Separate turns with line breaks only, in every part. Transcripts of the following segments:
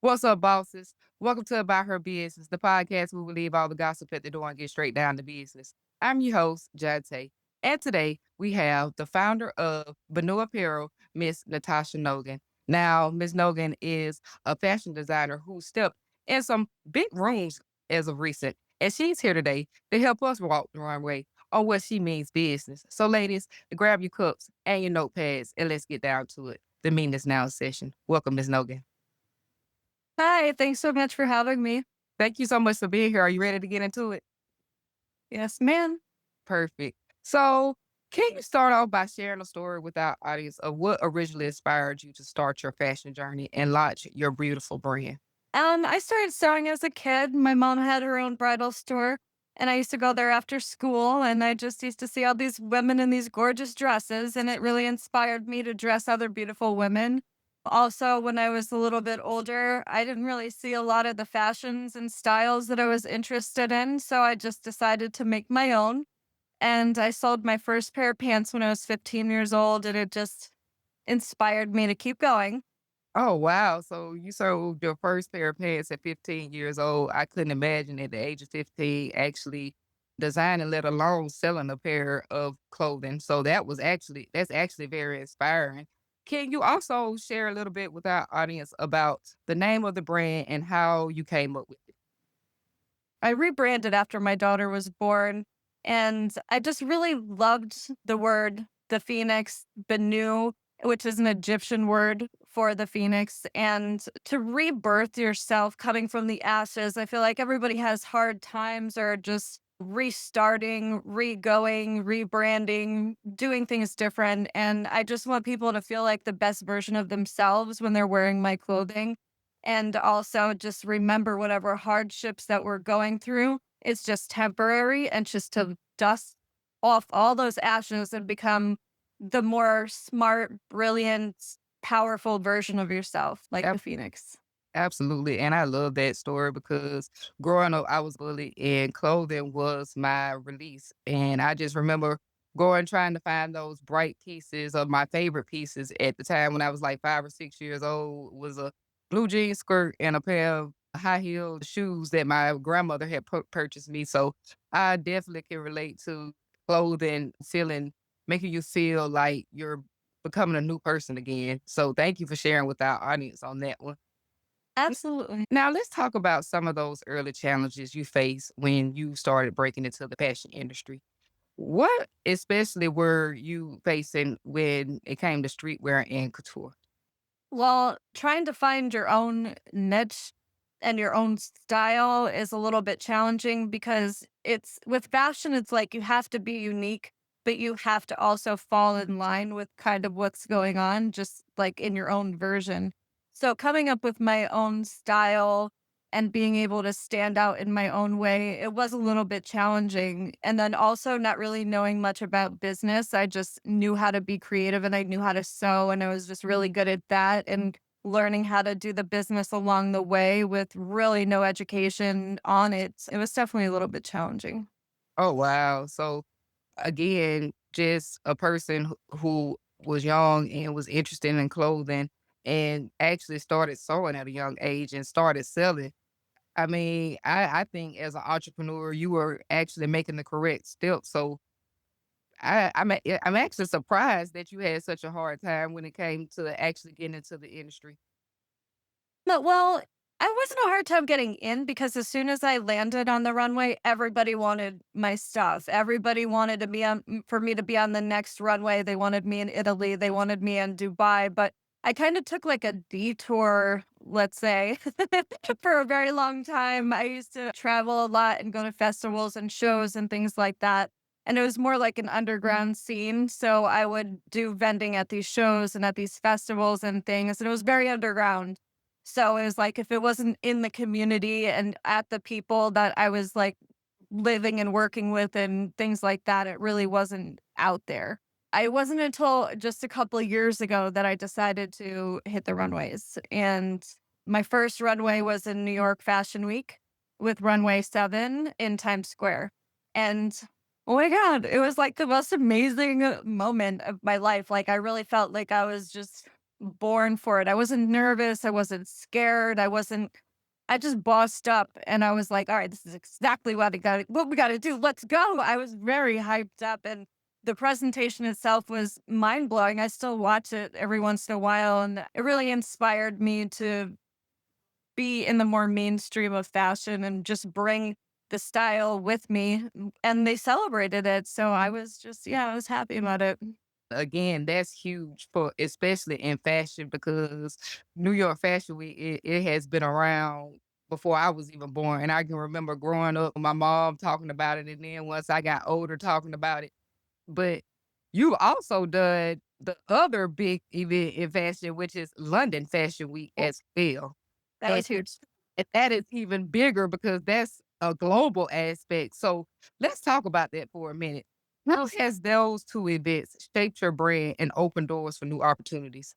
What's up, bosses? Welcome to About Her Business, the podcast where we leave all the gossip at the door and get straight down to business. I'm your host, Jante, and today we have the founder of Benu Apparel, Miss Natasha Nogan. Now, Miss Nogan is a fashion designer who stepped in some big rooms as of recent, and she's here today to help us walk the runway on what she means business. So, ladies, grab your cups and your notepads, and let's get down to it. The meeting is now in session. Welcome, Miss Nogan.
Hi, thanks so much for having me.
Thank you so much for being here. Are you ready to get into it?
Yes, ma'am.
Perfect. So, can you start off by sharing a story with our audience of what originally inspired you to start your fashion journey and launch your beautiful brand?
I started sewing as a kid. My mom had her own bridal store, and I used to go there after school. And I just used to see all these women in these gorgeous dresses, and it really inspired me to dress other beautiful women. Also, when I was a little bit older, I didn't really see a lot of the fashions and styles that I was interested in. So I just decided to make my own. And I sold my first pair of pants when I was 15 years old, and it just inspired me to keep going.
Oh, wow. So, you sold your first pair of pants at 15 years old. I couldn't imagine at the age of 15 actually designing, let alone selling a pair of clothing. So, that's actually very inspiring. Can you also share a little bit with our audience about the name of the brand and how you came up with it?
I rebranded after my daughter was born, and I just really loved the word the phoenix, Benu, which is an Egyptian word for the phoenix. And to rebirth yourself coming from the ashes, I feel like everybody has hard times or just restarting, regoing, rebranding, doing things different. And I just want people to feel like the best version of themselves when they're wearing my clothing. And also just remember whatever hardships that we're going through is just temporary, and just to dust off all those ashes and become the more smart, brilliant, powerful version of yourself, like the phoenix.
Absolutely, and I love that story because growing up, I was bullied, and clothing was my release, and I just remember going trying to find those bright pieces of my favorite pieces at the time when I was, like, 5 or 6 years old, was a blue jean skirt and a pair of high-heeled shoes that my grandmother had purchased me, so I definitely can relate to clothing making you feel like you're becoming a new person again, so thank you for sharing with our audience on that one.
Absolutely.
Now let's talk about some of those early challenges you faced when you started breaking into the fashion industry. What especially were you facing when it came to streetwear and couture?
Well, trying to find your own niche and your own style is a little bit challenging because it's with fashion, it's like you have to be unique, but you have to also fall in line with kind of what's going on, just like in your own version. So, coming up with my own style and being able to stand out in my own way, it was a little bit challenging. And then also not really knowing much about business. I just knew how to be creative and I knew how to sew, and I was just really good at that. And learning how to do the business along the way with really no education on it, it was definitely a little bit challenging.
Oh wow. So again, just a person who was young and was interested in clothing and actually started sewing at a young age and started selling. I mean, I think as an entrepreneur, you were actually making the correct step. So I'm actually surprised that you had such a hard time when it came to actually getting into the industry.
No, well, I wasn't a hard time getting in because as soon as I landed on the runway, everybody wanted my stuff. Everybody wanted to be for me to be on the next runway. They wanted me in Italy. They wanted me in Dubai. But I kind of took like a detour, let's say, for a very long time. I used to travel a lot and go to festivals and shows and things like that. And it was more like an underground scene. So I would do vending at these shows and at these festivals and things. And it was very underground. So it was like if it wasn't in the community and at the people that I was like living and working with and things like that, it really wasn't out there. I wasn't until just a couple of years ago that I decided to hit the runways. And my first runway was in New York Fashion Week with Runway 7 in Times Square. And oh my God, it was like the most amazing moment of my life. Like I really felt like I was just born for it. I wasn't nervous, I wasn't scared, I just bossed up and I was like, "All right, this is exactly what we gotta do. Let's go." I was very hyped up and the presentation itself was mind blowing. I still watch it every once in a while and it really inspired me to be in the more mainstream of fashion and just bring the style with me. And they celebrated it. So I was just, yeah, I was happy about it.
Again, that's huge for especially in fashion because New York Fashion Week, it has been around before I was even born. And I can remember growing up, my mom talking about it, and then once I got older talking about it. But you've also done the other big event in fashion, which is London Fashion Week as well.
That
And
was huge.
that is even bigger because that's a global aspect. So let's talk about that for a minute. How has those two events shaped your brand and opened doors for new opportunities?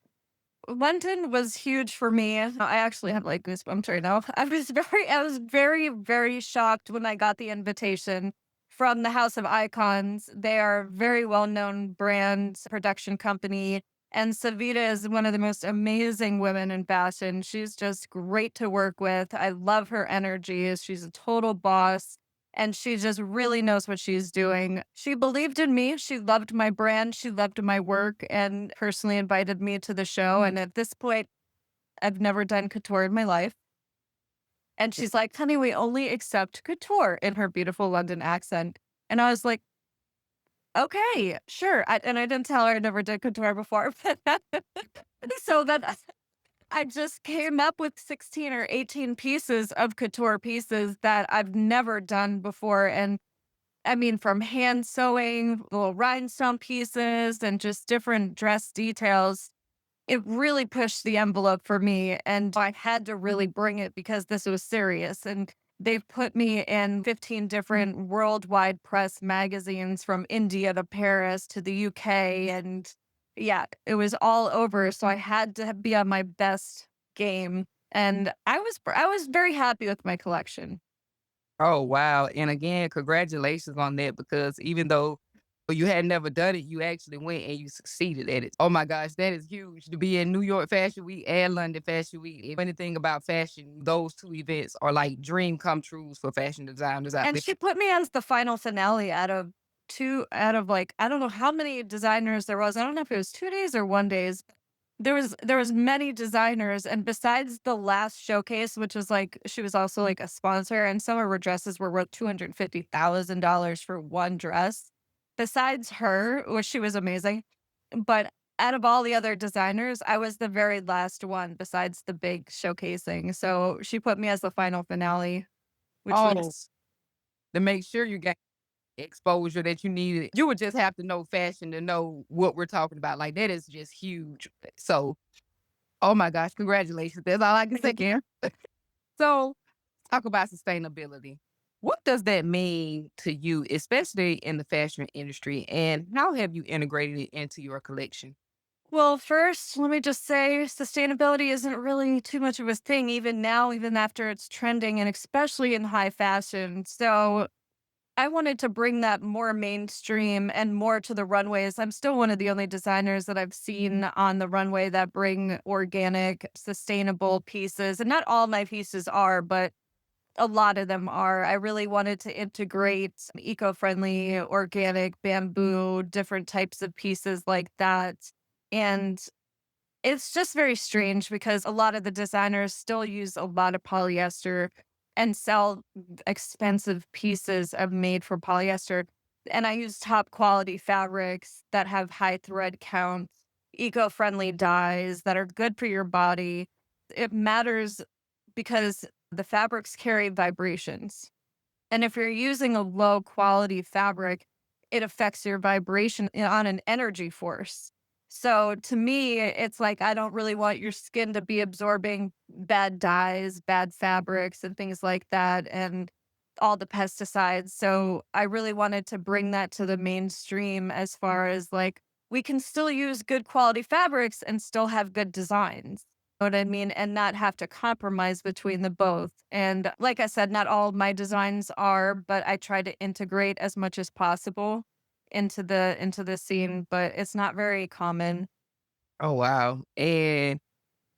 London was huge for me. I actually have like goosebumps right now. I was very, very shocked when I got the invitation from the House of Icons. They are a very well known brand production company. And Savita is one of the most amazing women in fashion. She's just great to work with. I love her energy. She's a total boss and she just really knows what she's doing. She believed in me. She loved my brand. She loved my work and personally invited me to the show. And at this point, I've never done couture in my life. And she's like, honey, we only accept couture in her beautiful London accent. And I was like, okay, sure. And I didn't tell her I never did couture before. But so then I just came up with 16 or 18 pieces of couture pieces that I've never done before. And I mean, from hand sewing, little rhinestone pieces, and just different dress details, it really pushed the envelope for me. And I had to really bring it because this was serious. And they've put me in 15 different worldwide press magazines from India to Paris to the UK. And yeah, it was all over. So I had to be on my best game. And I was very happy with my collection.
Oh, wow. And again, congratulations on that because even though you had never done it, you actually went and you succeeded at it. Oh my gosh, that is huge to be in New York Fashion Week and London Fashion Week. If anything about fashion, those two events are like dream come trues for fashion designers out
And
there.
she put me as the final finale out of, like, I don't know how many designers there was. I don't know if it was 2 days or 1 days. There was many designers, and besides the last showcase, which was, like she was also, like, a sponsor, and some of her dresses were worth $250,000 for one dress. Besides her, which she was amazing, but out of all the other designers, I was the very last one besides the big showcasing, so she put me as the final finale, which
Oh,
was
to make sure you got exposure that you needed. You would just have to know fashion to know what we're talking about. Like that is just huge. So, oh my gosh, congratulations. That's all I can say, Karen. So, talk about sustainability. What does that mean to you, especially in the fashion industry, and how have you integrated it into your collection?
Well, first, let me just say sustainability isn't really too much of a thing even now, even after it's trending, and especially in high fashion. So I wanted to bring that more mainstream and more to the runways. I'm still one of the only designers that I've seen on the runway that bring organic, sustainable pieces. And not all my pieces are, but a lot of them are. I really wanted to integrate eco friendly, organic bamboo, different types of pieces like that. And it's just very strange because a lot of the designers still use a lot of polyester and sell expensive pieces of made from polyester. And I use top quality fabrics that have high thread counts, eco-friendly dyes that are good for your body. It matters because the fabrics carry vibrations. And if you're using a low quality fabric, it affects your vibration on an energy force. So to me, it's like I don't really want your skin to be absorbing bad dyes, bad fabrics, and things like that, and all the pesticides. So I really wanted to bring that to the mainstream as far as like we can still use good quality fabrics and still have good designs. Know what I mean? And not have to compromise between the both. And like I said, not all of my designs are, but I try to integrate as much as possible into the scene, but it's not very common.
Oh, wow. And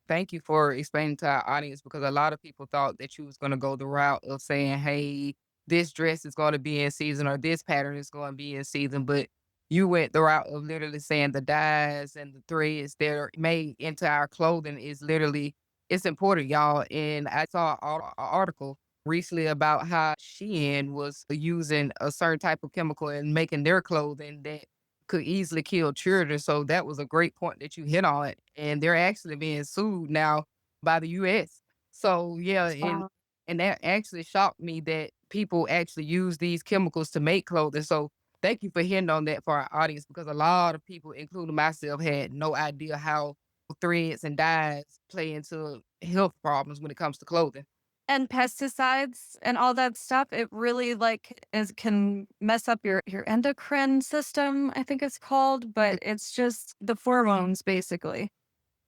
thank you for explaining to our audience because a lot of people thought that you was gonna go the route of saying, "Hey, this dress is gonna be in season or this pattern is gonna be in season," but you went the route of literally saying the dyes and the threads that are made into our clothing is literally it's important, y'all. And I saw a article recently about how Shein was using a certain type of chemical in making their clothing that could easily kill children. So that was a great point that you hit on. And they're actually being sued now by the US. So yeah,
Wow.
and that actually shocked me that people actually use these chemicals to make clothing. So thank you for hitting on that for our audience because a lot of people, including myself, had no idea how threads and dyes play into health problems when it comes to clothing.
And pesticides and all that stuff, it really, like, is can mess up your endocrine system, I think it's called, but it's just the hormones, basically.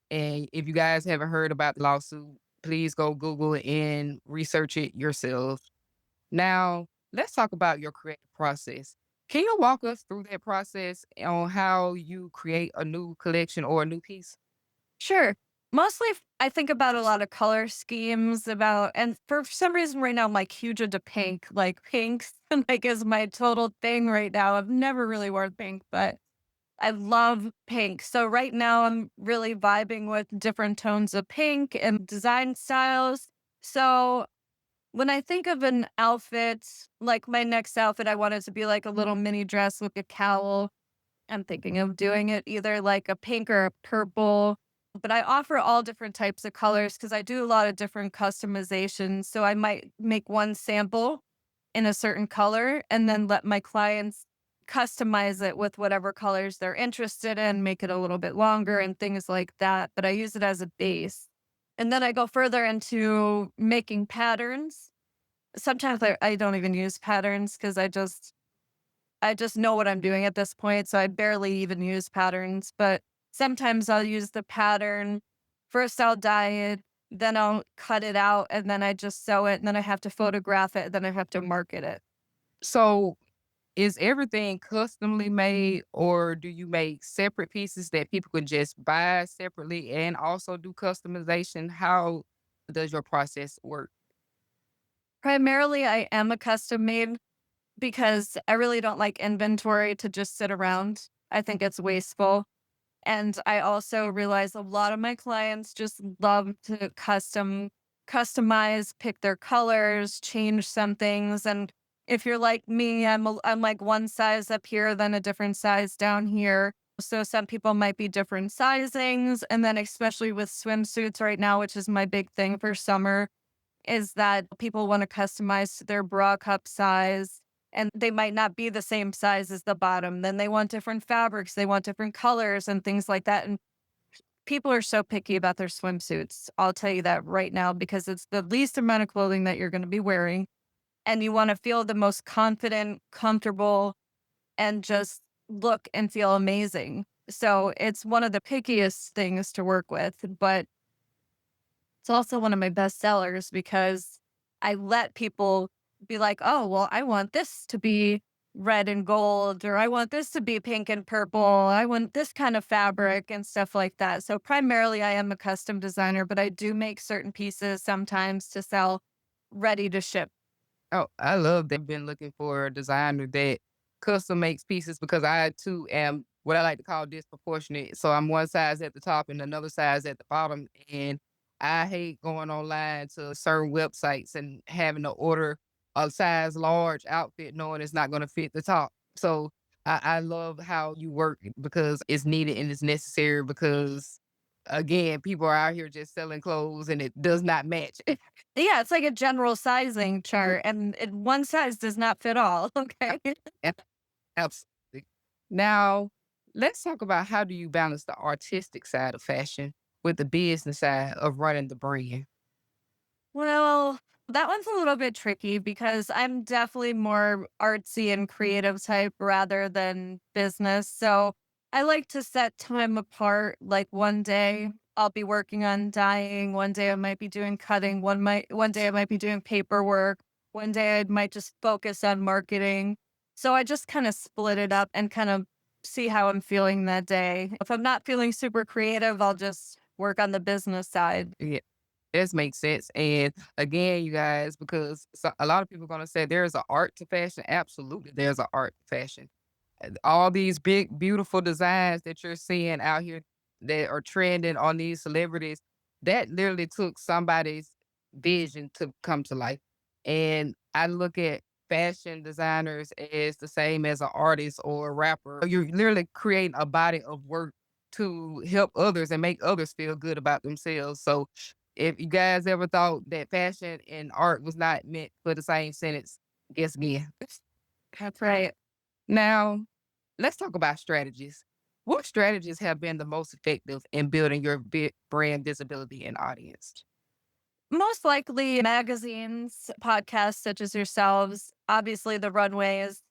And if you guys haven't heard about the lawsuit, please go Google it and research it yourself. Now, let's talk about your creative process. Can you walk us through that process on how you create a new collection or a new piece?
Sure. Mostly, I think about a lot of color schemes about, and for some reason right now, I'm like huge into pink. Like pinks, like is my total thing right now. I've never really worn pink, but I love pink. So right now, I'm really vibing with different tones of pink and design styles. So when I think of an outfit, like my next outfit, I want it to be like a little mini dress with a cowl. I'm thinking of doing it either like a pink or a purple, but I offer all different types of colors because I do a lot of different customizations. So I might make one sample in a certain color and then let my clients customize it with whatever colors they're interested in, make it a little bit longer and things like that. But I use it as a base. And then I go further into making patterns. Sometimes I don't even use patterns because I just know what I'm doing at this point, so I barely even use patterns, but sometimes I'll use the pattern. First, I'll dye it, then I'll cut it out, and then I just sew it, and then I have to photograph it, then I have to market it.
So, is everything customly made, or do you make separate pieces that people can just buy separately and also do customization? How does your process work?
Primarily, I am a custom made because I really don't like inventory to just sit around. I think it's wasteful. And I also realize a lot of my clients just love to customize, pick their colors, change some things. And if you're like me, I'm like one size up here, then a different size down here. So some people might be different sizings. And then especially with swimsuits right now, which is my big thing for summer, is that people want to customize to their bra cup size and they might not be the same size as the bottom. Then they want different fabrics, they want different colors and things like that. And people are so picky about their swimsuits. I'll tell you that right now because it's the least amount of clothing that you're going to be wearing. And you want to feel the most confident, comfortable, and just look and feel amazing. So it's one of the pickiest things to work with. But it's also one of my best sellers because I let people be like, "Oh, well, I want this to be red and gold, or I want this to be pink and purple. I want this kind of fabric and stuff like that." So primarily I am a custom designer, but I do make certain pieces sometimes to sell ready to ship.
Oh, I love that. Been looking for a designer that custom makes pieces because I too am what I like to call disproportionate. So I'm one size at the top and another size at the bottom. And I hate going online to certain websites and having to order a size large outfit knowing it's not going to fit the top. So I love how you work because it's needed and it's necessary because again, people are out here just selling clothes and it does not match.
Yeah, it's like a general sizing chart and one size does not fit all. Okay.
Absolutely. Now, let's talk about how do you balance the artistic side of fashion with the business side of running the brand?
Well, that one's a little bit tricky because I'm definitely more artsy and creative type rather than business. So I like to set time apart. Like one day I'll be working on dyeing, one day I might be doing cutting, one day I might be doing paperwork, one day I might just focus on marketing. So I just kind of split it up and kind of see how I'm feeling that day. If I'm not feeling super creative, I'll just work on the business side.
Yeah, this makes sense. And again, you guys, because a lot of people are gonna say there's an art to fashion. Absolutely, there's an art to fashion. All these big, beautiful designs that you're seeing out here that are trending on these celebrities, that literally took somebody's vision to come to life. And I look at fashion designers as the same as an artist or a rapper. You're literally creating a body of work to help others and make others feel good about themselves. So if you guys ever thought that fashion and art was not meant for the same sentence, guess again.
That's right.
Now, let's talk about strategies. What strategies have been the most effective in building your brand visibility and audience?
Most likely magazines, podcasts such as yourselves, obviously the runways,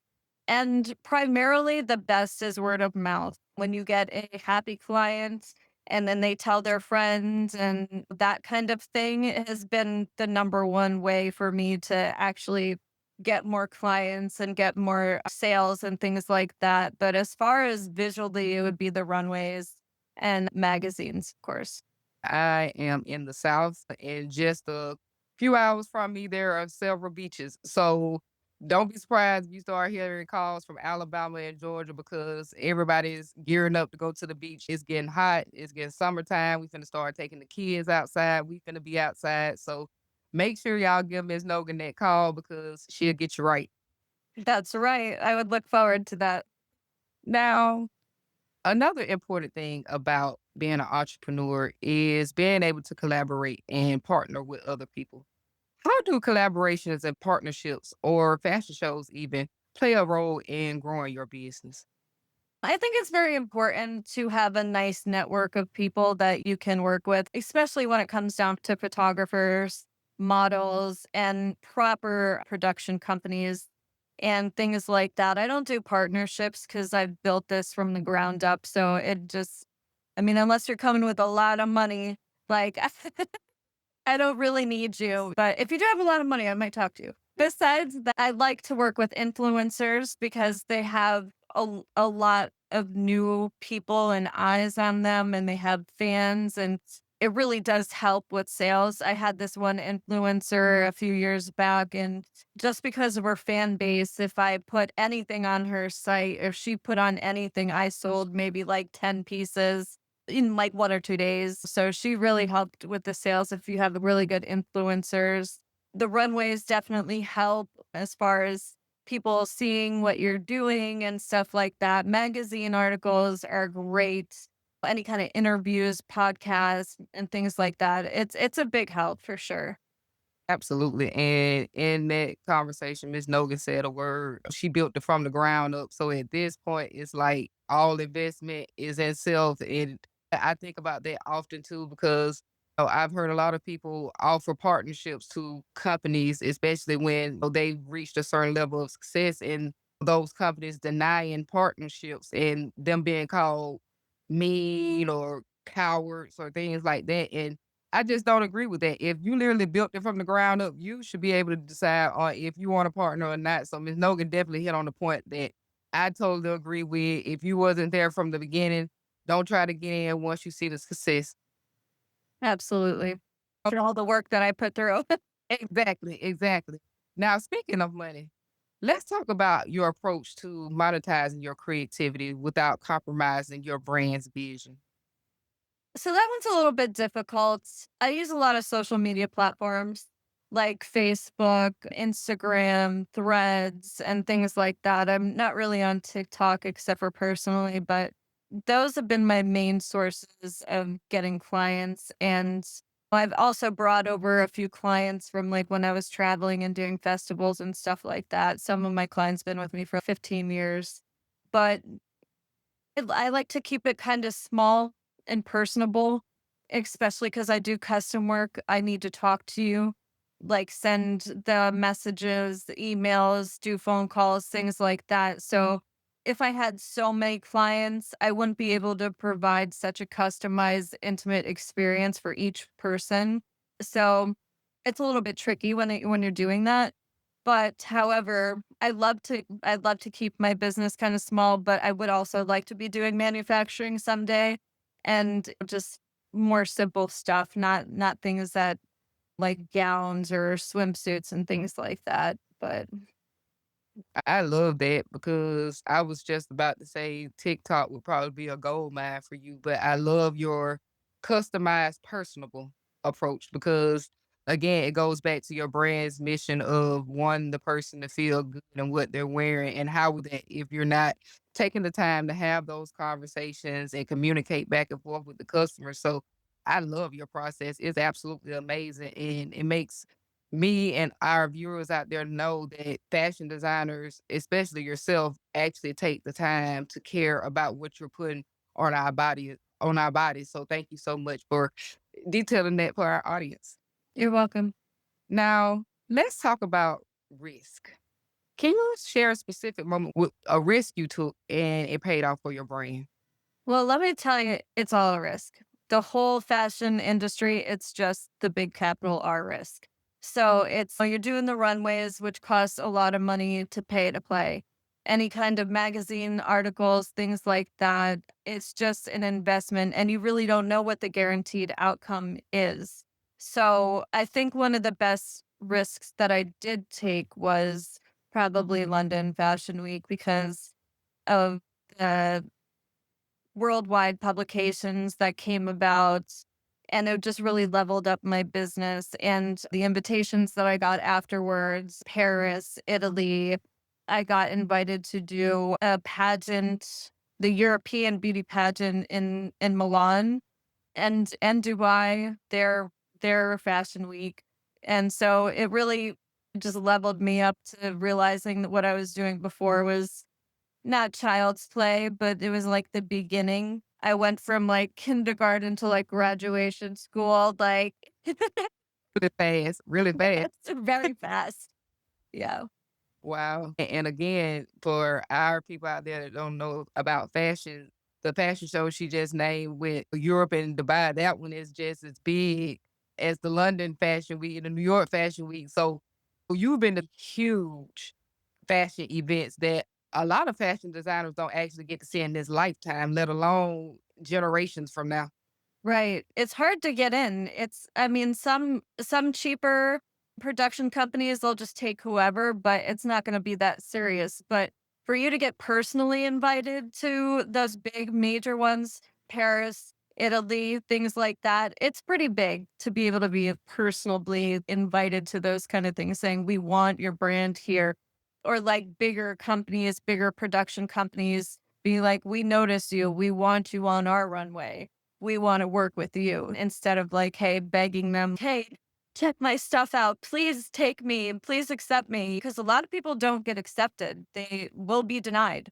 and primarily the best is word of mouth. When you get a happy client and then they tell their friends and that kind of thing has been the number one way for me to actually get more clients and get more sales and things like that. But as far as visually, it would be the runways and magazines, of course.
I am in the South, and just a few hours from me, there are several beaches. So don't be surprised if you start hearing calls from Alabama and Georgia because everybody's gearing up to go to the beach. It's getting hot. It's getting summertime. We finna start taking the kids outside. We finna be outside. So make sure y'all give Miss Nogan that call because she'll get you right.
That's right. I would look forward to that.
Now, another important thing about being an entrepreneur is being able to collaborate and partner with other people. How do collaborations and partnerships or fashion shows even play a role in growing your business?
I think it's very important to have a nice network of people that you can work with, especially when it comes down to photographers, models, and proper production companies and things like that. I don't do partnerships because I've built this from the ground up. So it just, I mean, unless you're coming with a lot of money, like I don't really need you, but if you do have a lot of money, I might talk to you. Besides that, I like to work with influencers because they have a lot of new people and eyes on them and they have fans and it really does help with sales. I had this one influencer a few years back and just because of her fan base, if I put anything on her site, if she put on anything, I sold maybe like 10 pieces in like 1 or 2 days. So she really helped with the sales if you have really good influencers. The runways definitely help as far as people seeing what you're doing and stuff like that. Magazine articles are great. Any kind of interviews, podcasts, and things like that. It's a big help for sure.
Absolutely. And in that conversation, Miss Nogan said a word. She built it from the ground up. So at this point, it's like all investment is in self. And I think about that often too, because I've heard a lot of people offer partnerships to companies, especially when they've reached a certain level of success and those companies denying partnerships and them being called mean or cowards or things like that. And I just don't agree with that. If you literally built it from the ground up, you should be able to decide on if you want a partner or not. So Ms. Nogan definitely hit on the point that I totally agree with. If you wasn't there from the beginning, don't try to get in once you see the success.
Absolutely. For all the work that I put through.
Exactly, exactly. Now, speaking of money, let's talk about your approach to monetizing your creativity without compromising your brand's vision.
So that one's a little bit difficult. I use a lot of social media platforms like Facebook, Instagram, Threads, and things like that. I'm not really on TikTok except for personally, but those have been my main sources of getting clients. And I've also brought over a few clients from like when I was traveling and doing festivals and stuff like that. Some of my clients been with me for 15 years. But I like to keep it kinda small and personable, especially because I do custom work. I need to talk to you, like, send the messages, the emails, do phone calls, things like that. So, if I had so many clients, I wouldn't be able to provide such a customized, intimate experience for each person. So, it's a little bit tricky when you're doing that. But however, I'd love to keep my business kind of small, but I would also like to be doing manufacturing someday and just more simple stuff, not things that like gowns or swimsuits and things like that. But
I love that because I was just about to say TikTok would probably be a gold mine for you, but I love your customized, personable approach because, again, it goes back to your brand's mission of wanting the person to feel good in what they're wearing. And how would that, if you're not taking the time to have those conversations and communicate back and forth with the customer. So I love your process. It's absolutely amazing. And it makes me and our viewers out there know that fashion designers, especially yourself, actually take the time to care about what you're putting on our bodies. So thank you so much for detailing that for our audience.
you're welcome.
Now, let's talk about risk. Can you share a specific moment with a risk you took and it paid off for your brand?
Well, let me tell you, it's all a risk. The whole fashion industry, it's just the big capital R risk. So it's you're doing the runways, which costs a lot of money to pay to play. Any kind of magazine articles, things like that. It's just an investment, and you really don't know what the guaranteed outcome is. So I think one of the best risks that I did take was probably London Fashion Week because of the worldwide publications that came about, and it just really leveled up my business and the invitations that I got afterwards, Paris, Italy. I got invited to do a pageant, the European beauty pageant in Milan and Dubai, their fashion week. And so it really just leveled me up to realizing that what I was doing before was not child's play, but it was, like, the beginning. I went from, like, kindergarten to, like, graduation school, like,
Really fast, really fast.
it's very fast. Yeah.
Wow. And again, for our people out there that don't know about fashion, the fashion show she just named with Europe and Dubai, that one is just as big as the London Fashion Week and the New York Fashion Week. So you've been to huge fashion events that a lot of fashion designers don't actually get to see in this lifetime, let alone generations from now.
Right. It's hard to get in. It's I mean, some cheaper production companies, they'll just take whoever, but it's not gonna be that serious. But for you to get personally invited to those big major ones, Paris, Italy, things like that, it's pretty big to be able to be personally invited to those kind of things, saying, "We want your brand here." Or like bigger companies, bigger production companies be like, "We notice you. We want you on our runway. We wanna work with you," instead of like, hey, begging them, "Hey, check my stuff out. Please take me. Please accept me." Because a lot of people don't get accepted. They will be denied.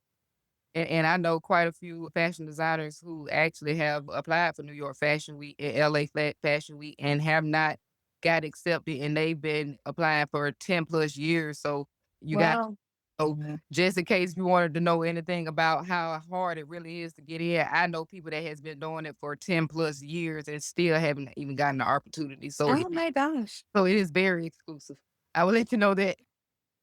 And I know quite a few fashion designers who actually have applied for New York Fashion Week and LA Fashion Week and have not got accepted, and they've been applying for 10 plus years. So you got
Wow.
just in case you wanted to know anything about how hard it really is to get in, I know people that has been doing it for 10 plus years and still haven't even gotten the opportunity.
Oh my gosh.
So it is very exclusive. I will let you know that.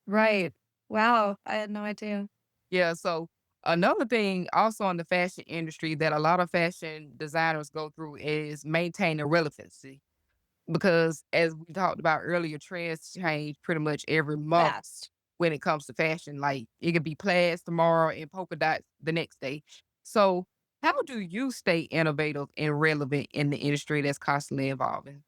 Right. Wow. I had no idea.
Yeah, so another thing also in the fashion industry that a lot of fashion designers go through is maintaining relevancy because as we talked about earlier, trends change pretty much every month
Fast.
when it comes to fashion. Like it could be plaids tomorrow and polka dots the next day. So how do you stay innovative and relevant in the industry that's constantly evolving?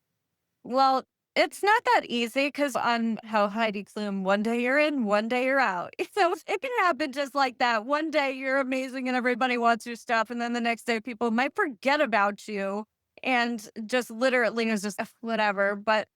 Well, it's not that easy because on how Heidi Klum, one day you're in, one day you're out. So it can happen just like that. One day you're amazing and everybody wants your stuff, and then the next day people might forget about you and just literally is just whatever. But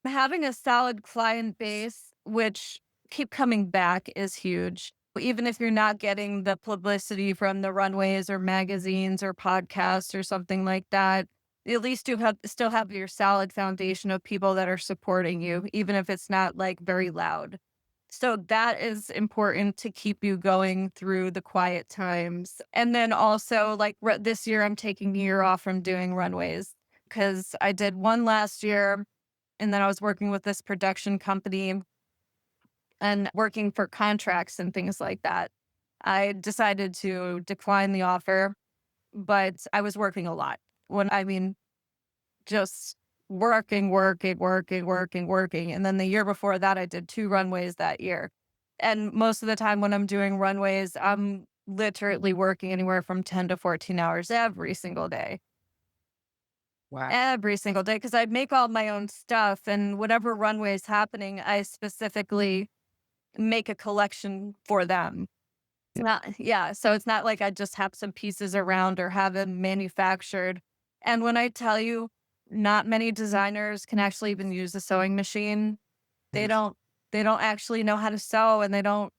having a solid client base, which keep coming back, is huge. Even if you're not getting the publicity from the runways or magazines or podcasts or something like that, at least you have still have your solid foundation of people that are supporting you, even if it's not like very loud. So that is important to keep you going through the quiet times. And then also, like this year, I'm taking a year off from doing runways because I did one last year and then I was working with this production company and working for contracts and things like that. I decided to decline the offer, but I was working a lot. When I mean, just working, working, working, working, working. And then the year before that, I did 2 runways that year. And most of the time when I'm doing runways, I'm literally working anywhere from 10 to 14 hours
Wow.
every single day, because I make all my own stuff. And whatever runway is happening, I specifically make a collection for them. It's not, yeah. So it's not like I just have some pieces around or have them manufactured. And when I tell you, not many designers can actually even use a sewing machine. They
Yes.
don't they don't actually know how to sew, and they don't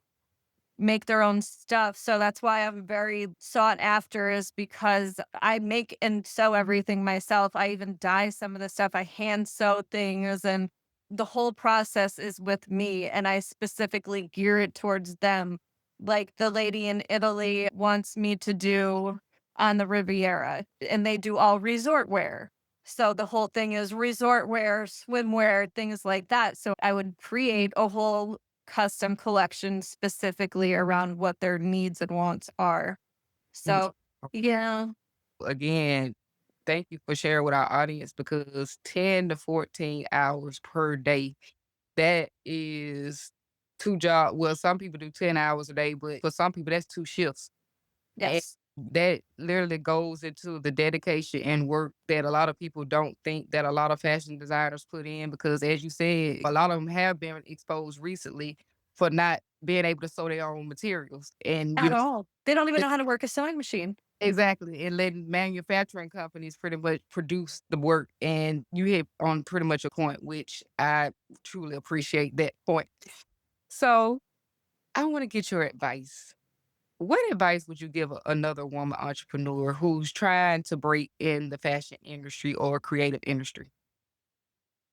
make their own stuff. So that's why I'm very sought after, is because I make and sew everything myself. I even dye some of the stuff. I hand sew things, and the whole process is with me, and I specifically gear it towards them. Like the lady in Italy wants me to do on the Riviera, and they do all resort wear. So the whole thing is resort wear, swimwear, things like that. So I would create a whole custom collection specifically around what their needs and wants are.
Yes.
So, yeah.
Again, thank you for sharing with our audience because 10 to 14 hours per day, that is 2 job well, some people do 10 hours a day, but for some people, that's 2 shifts. And
Yes.
that literally goes into the dedication and work that a lot of people don't think that a lot of fashion designers put in because as you said, a lot of them have been exposed recently for not being able to sew their own materials. And, you
At
know
all. They don't even know how to work a sewing machine.
exactly, and letting manufacturing companies pretty much produce the work, and you hit on pretty much a point, which I truly appreciate that point. So, I wanna get your advice. What advice would you give another woman entrepreneur who's trying to break in the fashion industry or creative industry?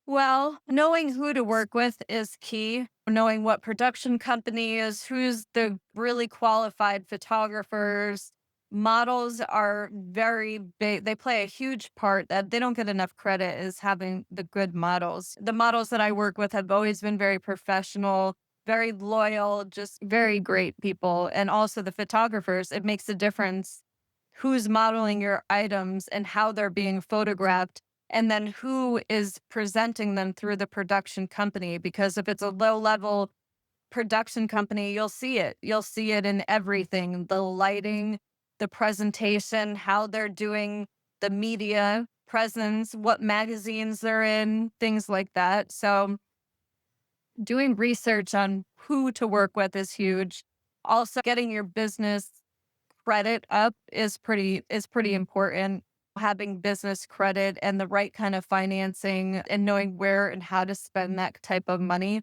Well, knowing who to work with is key. Knowing what production company is, who's the really qualified photographers. Models are very big. They play a huge part that they don't get enough credit, is having the good models. The models that I work with have always been very professional, very loyal, just very great people. And also the photographers, it makes a difference who's modeling your items and how they're being photographed, and then who is presenting them through the production company. Because if it's a low level production company, you'll see it. You'll see it in everything, the lighting, the presentation, how they're doing the media presence, what magazines they're in, things like that. So, doing research on who to work with is huge. Also, getting your business credit up is pretty important. Having business credit and the right kind of financing and knowing where and how to spend that type of money.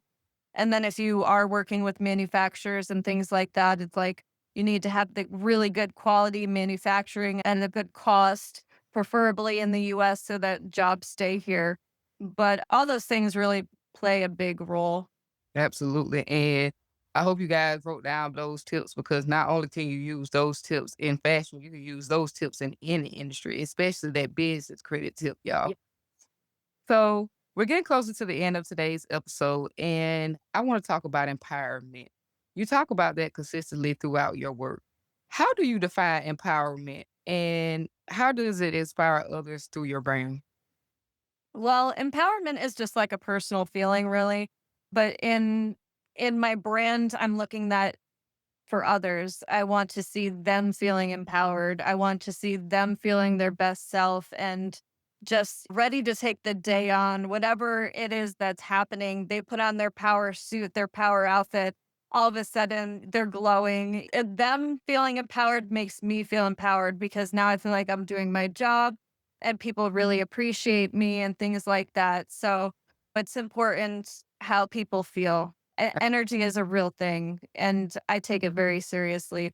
And then if you are working with manufacturers and things like that, it's like you need to have the really good quality manufacturing and a good cost, preferably in the US, so that jobs stay here. But all those things really play a big role.
Absolutely, and I hope you guys wrote down those tips because not only can you use those tips in fashion, you can use those tips in any industry, especially that business credit tip, y'all. So we're getting closer to the end of today's episode, and I want to talk about empowerment. You talk about that consistently throughout your work. How do you define empowerment, and how does it inspire others through your brand?
Well, empowerment is just like a personal feeling, really. But in my brand, I'm looking that for others, I want to see them feeling empowered. I want to see them feeling their best self and just ready to take the day on whatever it is that's happening. They put on their power suit, their power outfit. All of a sudden, they're glowing. And them feeling empowered makes me feel empowered, because now I feel like I'm doing my job and people really appreciate me and things like that. So it's important how people feel. Energy is a real thing, and I take it very seriously.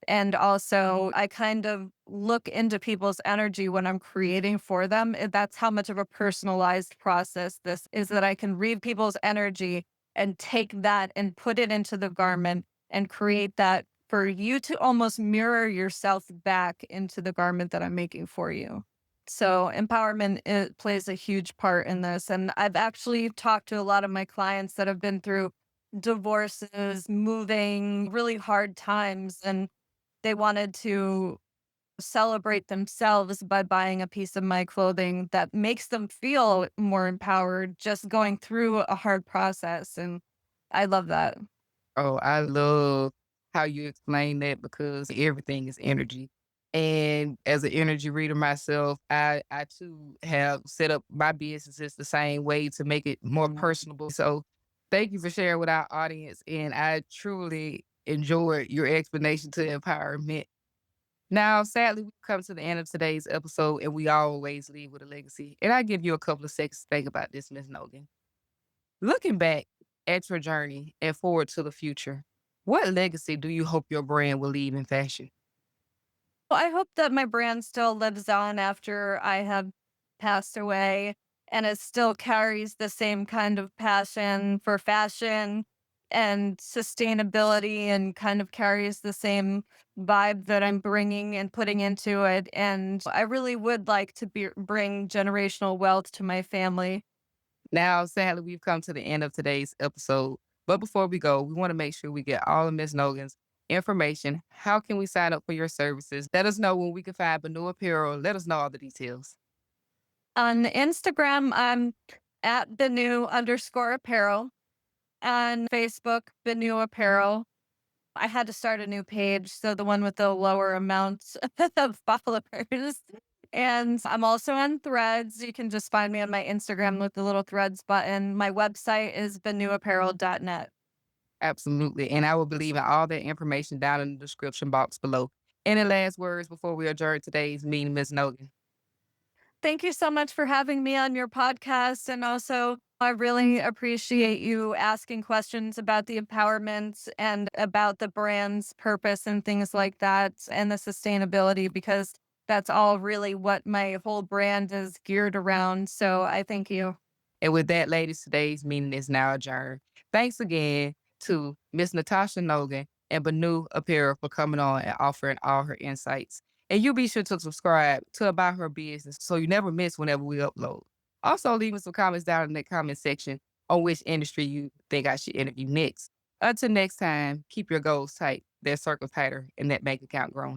And also, I kind of look into people's energy when I'm creating for them. That's how much of a personalized process this is, that I can read people's energy and take that and put it into the garment and create that for you to almost mirror yourself back into the garment that I'm making for you. So empowerment, it plays a huge part in this. And I've actually talked to a lot of my clients that have been through divorces, moving, really hard times, and they wanted to celebrate themselves by buying a piece of my clothing that makes them feel more empowered just going through a hard process, and I love that.
Oh, I love how you explain that because everything is energy. And as an energy reader myself, I too have set up my businesses the same way to make it more personable. So thank you for sharing with our audience. And I truly enjoyed your explanation to empowerment. Now, sadly, we've come to the end of today's episode, and we always leave with a legacy. And I give you a couple of seconds to think about this, Miss Nogan. Looking back at your journey and forward to the future, what legacy do you hope your brand will leave in fashion?
Well, I hope that my brand still lives on after I have passed away and it still carries the same kind of passion for fashion and sustainability and kind of carries the same vibe that I'm bringing and putting into it. And I really would like to bring generational wealth to my family.
Now, sadly, we've come to the end of today's episode. But before we go, we want to make sure we get all of Miss Nogan's information. How can we sign up for your services? Let us know when we can find Benu Apparel. Let us know all the details.
On Instagram, I'm at Benu_apparel. On Facebook, Benu Apparel. I had to start a new page, so the one with the lower amounts of followers. And I'm also on Threads. You can just find me on my Instagram with the little Threads button. My website is benuapparel.net.
Absolutely. And I will be leaving all that information down in the description box below. Any last words before we adjourn today's meeting, Miss Nogan?
Thank you so much for having me on your podcast. And also, I really appreciate you asking questions about the empowerment and about the brand's purpose and things like that, and the sustainability, because that's all really what my whole brand is geared around. So I thank you.
And with that, ladies, today's meeting is now adjourned. Thanks again to Miss Natasha Nogan and Benu Apparel for coming on and offering all her insights. And you be sure to subscribe to About Her Business so you never miss whenever we upload. Also, leave me some comments down in the comment section on which industry you think I should interview next. Until next time, keep your goals tight, that circle tighter, and that bank account growing.